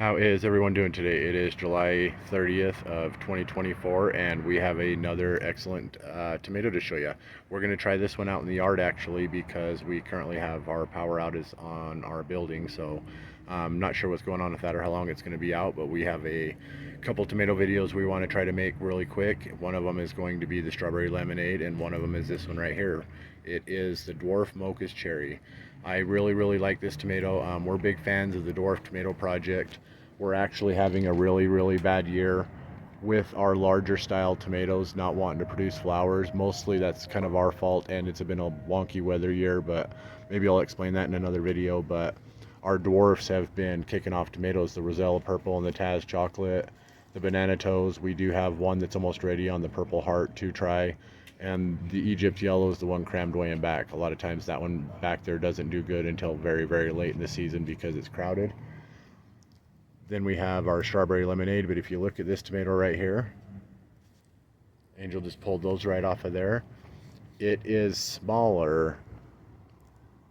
How is everyone doing today? It is July 30th of 2024 and we have another excellent tomato to show you. We're going to try this one out in the yard actually because we currently have our power outage on our building, so I'm not sure what's going on with that or how long it's going to be out, but we have a couple tomato videos we want to try to make really quick. One of them is going to be the strawberry lemonade and one of them is this one right here. It is the Dwarf Mocha cherry. I really like this tomato. We're big fans of the Dwarf Tomato Project. We're actually having a really bad year with our larger style tomatoes not wanting to produce flowers. Mostly that's kind of our fault and it's been a wonky weather year, but maybe I'll explain that in another video. But our dwarfs have been kicking off tomatoes, the Rosella Purple and the Taz Chocolate, the Banana Toes. We do have one that's almost ready on the Purple Heart to try, and the Egypt Yellow is the one crammed way in back. A lot of times that one back there doesn't do good until very late in the season because it's crowded. Then we have our strawberry lemonade, but if you look at this tomato right here, Angel just pulled those right off of there. It is smaller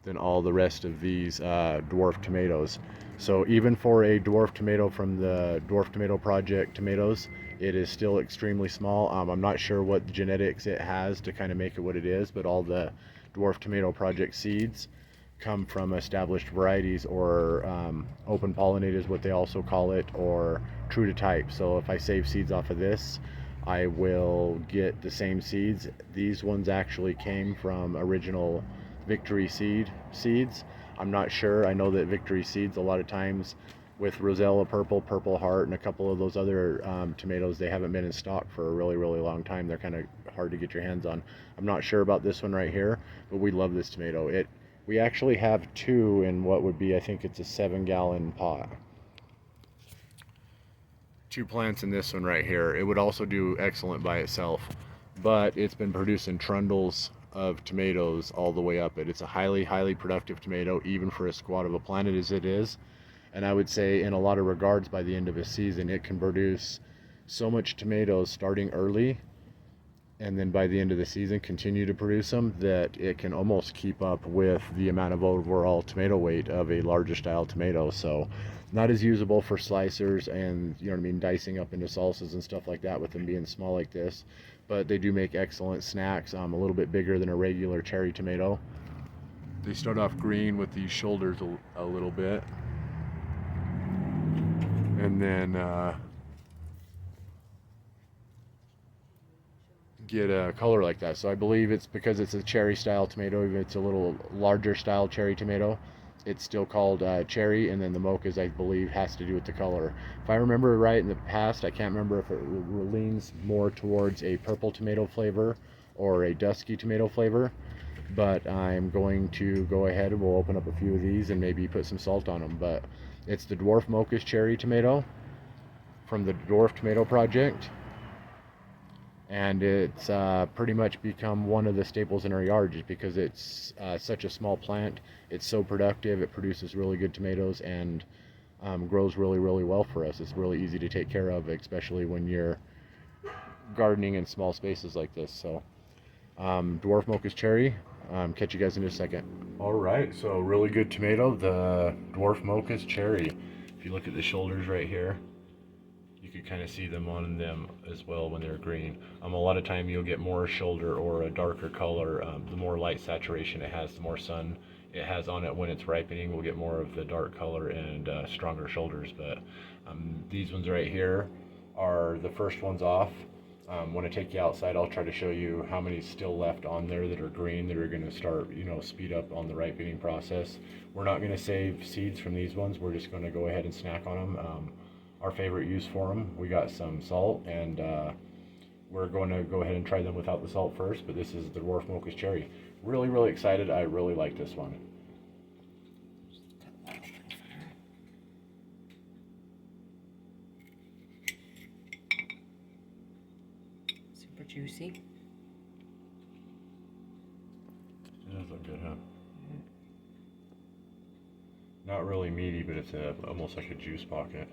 than all the rest of these dwarf tomatoes. So even for a dwarf tomato from the Dwarf Tomato Project tomatoes, it is still extremely small. I'm not sure what genetics it has to kind of make it what it is, but all the Dwarf Tomato Project seeds come from established varieties, or open pollinated is what they also call it, or true to type. So if I save seeds off of this, I will get the same seeds. These ones actually came from original Victory seeds. I'm not sure. I know that Victory seeds a lot of times with Rosella Purple, Purple Heart, and a couple of those other tomatoes, they haven't been in stock for a really long time. They're kind of hard to get your hands on. I'm not sure about this one right here, but we love this tomato. We actually have two in what would be, I think it's a 7-gallon pot. Two plants in this one right here. It would also do excellent by itself, but it's been producing trundles of tomatoes all the way up it. It's a highly productive tomato, even for as squat of a plant as it is. And I would say in a lot of regards, by the end of a season, it can produce so much tomatoes starting early, and then by the end of the season continue to produce them, that it can almost keep up with the amount of overall tomato weight of a larger style tomato. So not as usable for slicers and, you know what I mean, dicing up into salsas and stuff like that with them being small like this, but they do make excellent snacks. A little bit bigger than a regular cherry tomato. They start off green with these shoulders a little bit, and then get a color like that. So I believe it's because it's a cherry style tomato. Even if it's a little larger style cherry tomato, it's still called cherry. And then the mochas, I believe, has to do with the color. If I remember right in the past, I can't remember if it leans more towards a purple tomato flavor or a dusky tomato flavor, but I'm going to go ahead and we'll open up a few of these and maybe put some salt on them. But it's the Dwarf Mocha cherry tomato from the Dwarf Tomato Project, and it's pretty much become one of the staples in our yard just because it's such a small plant. It's so productive. It produces really good tomatoes and grows really well for us. It's really easy to take care of, especially when you're gardening in small spaces like this. So Dwarf Mocha cherry. Catch you guys in a second. All right, so really good tomato, the Dwarf Mocha cherry. If you look at the shoulders right here, you can kind of see them on them as well when they're green. A lot of time you'll get more shoulder or a darker color. The more light saturation it has, the more sun it has on it when it's ripening, we'll get more of the dark color and stronger shoulders. But these ones right here are the first ones off. When I take you outside, I'll try to show you how many still left on there that are green, that are going to start, you know, speed up on the ripening process. We're not going to save seeds from these ones. We're just going to go ahead and snack on them. Our favorite use for them, we got some salt, and we're going to go ahead and try them without the salt first. But this is the Dwarf Mocha cherry. Really excited. I really like this one. Super juicy. It does look good, huh? Not really meaty, but it's almost like a juice pocket.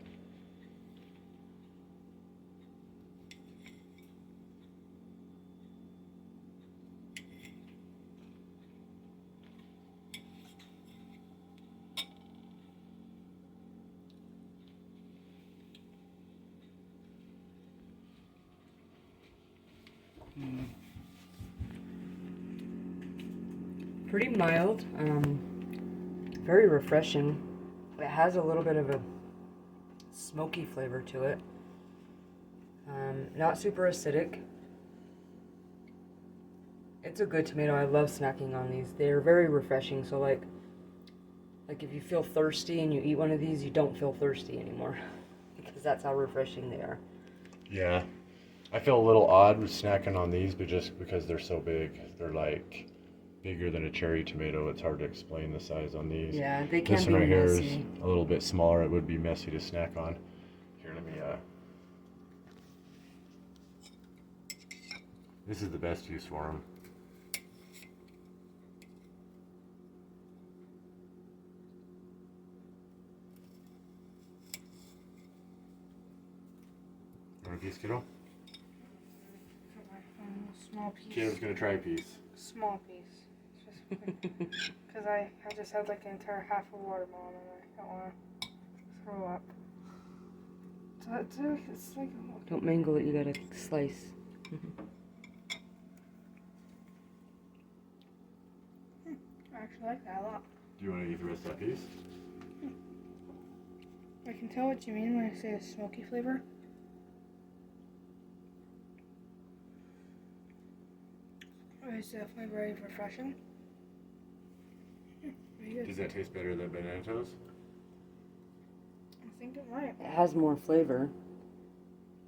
pretty mild, very refreshing. It has a little bit of a smoky flavor to it. Not super acidic. It's a good tomato. I love snacking on these. They're very refreshing. So like if you feel thirsty and you eat one of these, you don't feel thirsty anymore because that's how refreshing they are. Yeah. I feel a little odd with snacking on these, but just because they're so big. They're like bigger than a cherry tomato. It's hard to explain the size on these. Yeah, they can This be one right here is messy. a little bit smaller. It would be messy to snack on. Here, let me this is the best use for them. You want a piece, kiddo? Small piece. Kiddo's gonna try a piece. Small piece. Just because I just had like an entire half a watermelon and I don't want to throw up. So it's like Don't mangle it, you gotta slice. I actually like that a lot. Do you want to eat the rest of that piece? I can tell what you mean when I say a smoky flavor. It's definitely very refreshing. Very good. Does that taste better than banana toast? I think it might. It has more flavor.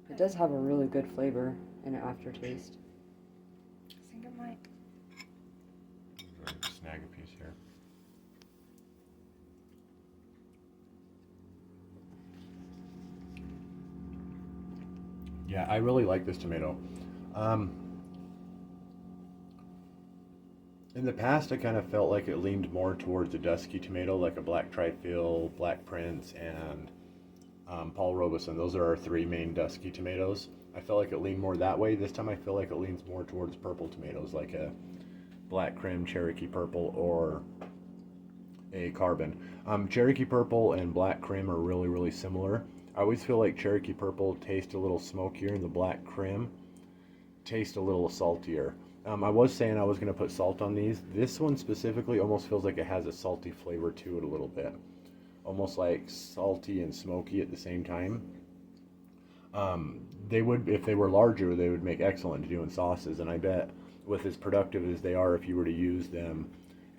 It does have a really good flavor and an aftertaste. I think it might. Snag a piece here. Yeah, I really like this tomato. In the past, I kind of felt like it leaned more towards a dusky tomato, like a black trifle, black prince, and Paul Robeson. Those are our three main dusky tomatoes. I felt like it leaned more that way. This time I feel like it leans more towards purple tomatoes, like a black crim, Cherokee purple, or a carbon. Cherokee purple and black crim are really, really similar. I always feel like Cherokee purple tastes a little smokier and the black crim tastes a little saltier. I was saying I was going to put salt on these. This one specifically almost feels like it has a salty flavor to it a little bit. Almost like salty and smoky at the same time. They would, if they were larger, they would make excellent to do in sauces. And I bet with as productive as they are, if you were to use them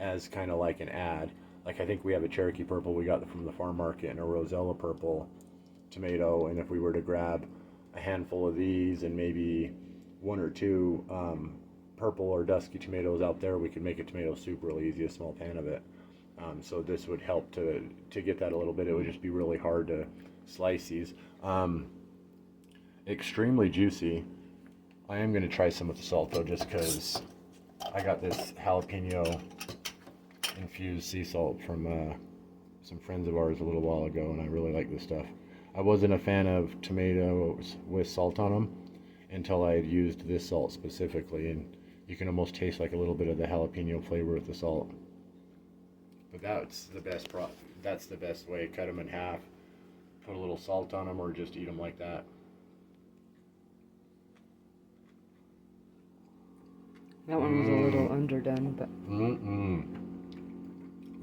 as kind of like an ad. Like I think we have a Cherokee purple we got from the farm market and a Rosella purple tomato. And if we were to grab a handful of these and maybe one or two purple or dusky tomatoes out there, we could make a tomato soup really easy, a small pan of it. So this would help to get that a little bit. It would just be really hard to slice these. Extremely juicy. I am going to try some with the salt though, just because I got this jalapeno infused sea salt from some friends of ours a little while ago, and I really like this stuff. I wasn't a fan of tomatoes with salt on them until I had used this salt specifically, and you can almost taste like a little bit of the jalapeno flavor with the salt. But that's the best way. Cut them in half, put a little salt on them, or just eat them like that. That one was a little underdone, but You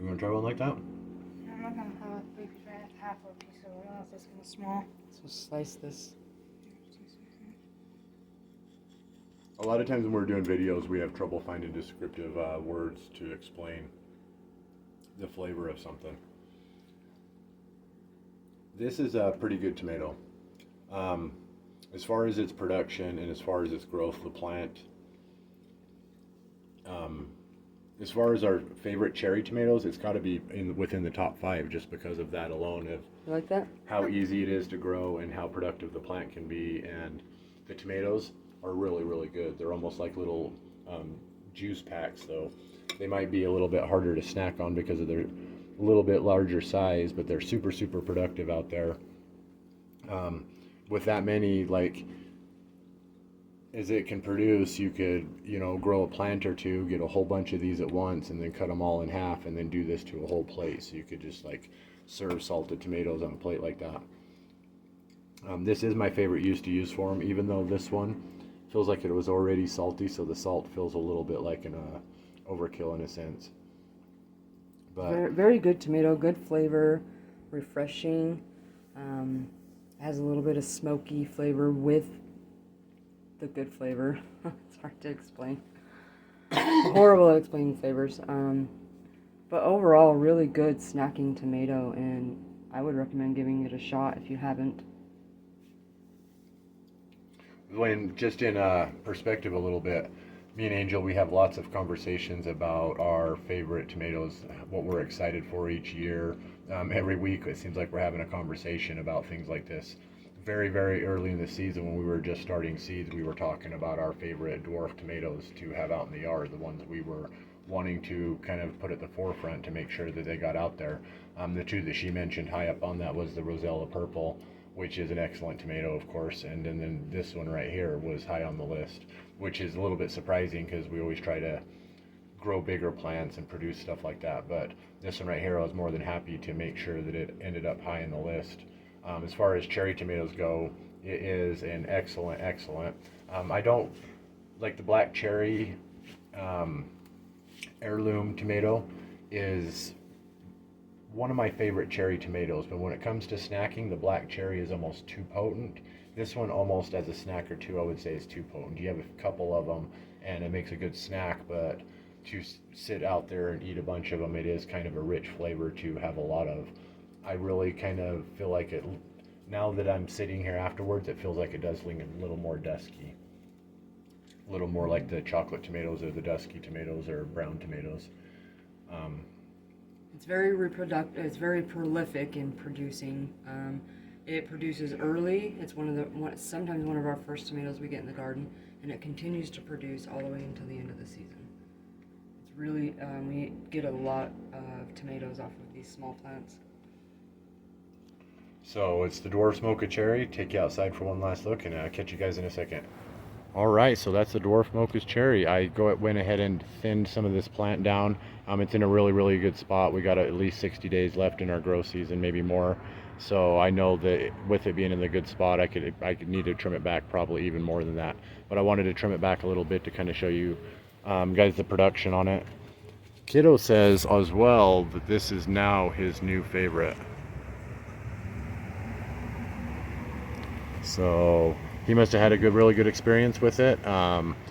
want to try one like that? I'm not gonna have a big piece. I have half a piece of it. Unless it's gonna small. so slice this. A lot of times when we're doing videos, we have trouble finding descriptive words to explain the flavor of something. This is a pretty good tomato. As far as its production and as far as its growth, the plant, as far as our favorite cherry tomatoes, it's got to be within the top 5 just because of that alone, of You like that? how easy it is to grow and how productive the plant can be. And the tomatoes are really, really good. They're almost like little juice packs, though. They might be a little bit harder to snack on because of their little bit larger size, but they're super, super productive out there. With that many, like, as it can produce, you could, grow a plant or two, get a whole bunch of these at once, and then cut them all in half, and then do this to a whole plate. So you could just, like, serve salted tomatoes on a plate like that. This is my favorite use to use for them, even though this one feels like it was already salty, so the salt feels a little bit like overkill in a sense. But Very, very good tomato, good flavor, refreshing. Has a little bit of smoky flavor with the good flavor. It's hard to explain. Horrible at explaining flavors. But overall, really good snacking tomato, and I would recommend giving it a shot if you haven't. when just in perspective a little bit, me and Angel, we have lots of conversations about our favorite tomatoes, what we're excited for each year. Every week, it seems like we're having a conversation about things like this. Very, very early in the season, when we were just starting seeds, we were talking about our favorite dwarf tomatoes to have out in the yard, the ones we were wanting to kind of put at the forefront to make sure that they got out there. The two that she mentioned high up on that was the Rosella Purple, which is an excellent tomato, of course, and then this one right here was high on the list, which is a little bit surprising because we always try to grow bigger plants and produce stuff like that. But this one right here, I was more than happy to make sure that it ended up high in the list. As far as cherry tomatoes go, it is an excellent, excellent. I don't like the black cherry heirloom tomato is one of my favorite cherry tomatoes, but when it comes to snacking, the black cherry is almost too potent. This one almost as a snack or two, I would say, is too potent. You have a couple of them and it makes a good snack, but to sit out there and eat a bunch of them, it is kind of a rich flavor to have a lot of. I really kind of feel like it, now that I'm sitting here afterwards, it feels like it does lean a little more dusky. A little more like the chocolate tomatoes or the dusky tomatoes or brown tomatoes. It's very reproductive. It's very prolific in producing. It produces early. It's sometimes one of our first tomatoes we get in the garden, and it continues to produce all the way until the end of the season. It's really we get a lot of tomatoes off of these small plants. So it's the Dwarf Mocha cherry. Take you outside for one last look, and catch you guys in a second. All right, so that's the Dwarf Mocha's cherry. I went ahead and thinned some of this plant down. It's in a really, really good spot. We got at least 60 days left in our grow season, maybe more. So I know that with it being in the good spot, I could need to trim it back probably even more than that. But I wanted to trim it back a little bit to kind of show you guys the production on it. Kiddo says as well that this is now his new favorite. So he must have had a really good experience with it.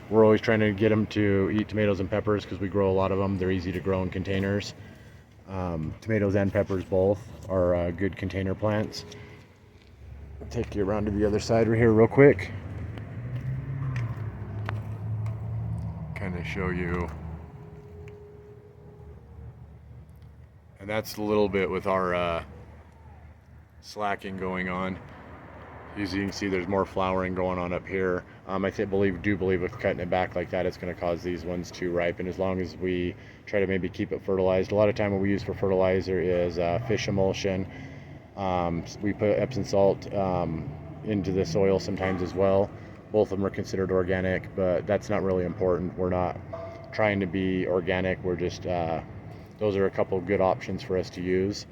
We're always trying to get him to eat tomatoes and peppers because we grow a lot of them. They're easy to grow in containers. Tomatoes and peppers both are good container plants. I'll take you around to the other side right here real quick. Kind of show you. And that's a little bit with our slacking going on. As you can see, there's more flowering going on up here. I do believe with cutting it back like that, it's going to cause these ones to ripen as long as we try to maybe keep it fertilized. A lot of time what we use for fertilizer is fish emulsion. We put Epsom salt into the soil sometimes as well. Both of them are considered organic, but that's not really important. We're not trying to be organic. We're just, those are a couple good options for us to use.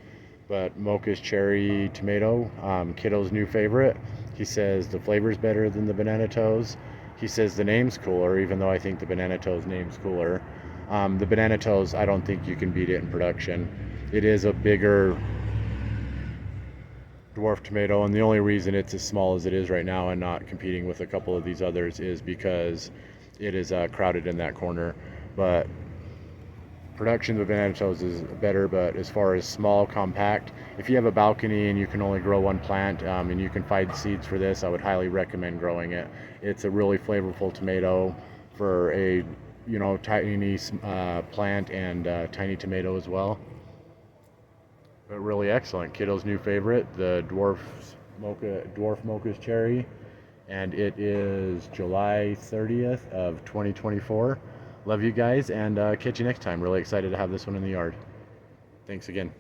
But Mocha's cherry tomato, Kiddo's new favorite. He says the flavor's better than the banana toes. He says the name's cooler, even though I think the banana toes name's cooler. The banana toes, I don't think you can beat it in production. It is a bigger dwarf tomato, and the only reason it's as small as it is right now and not competing with a couple of these others is because it is crowded in that corner. But production of banana toes is better, but as far as small, compact, if you have a balcony and you can only grow one plant and you can find seeds for this, I would highly recommend growing it. It's a really flavorful tomato for a tiny plant and tiny tomato as well. But really excellent. Kiddo's new favorite, the Dwarf Mocha's cherry, and it is July 30th of 2024. Love you guys, and catch you next time. Really excited to have this one in the yard. Thanks again.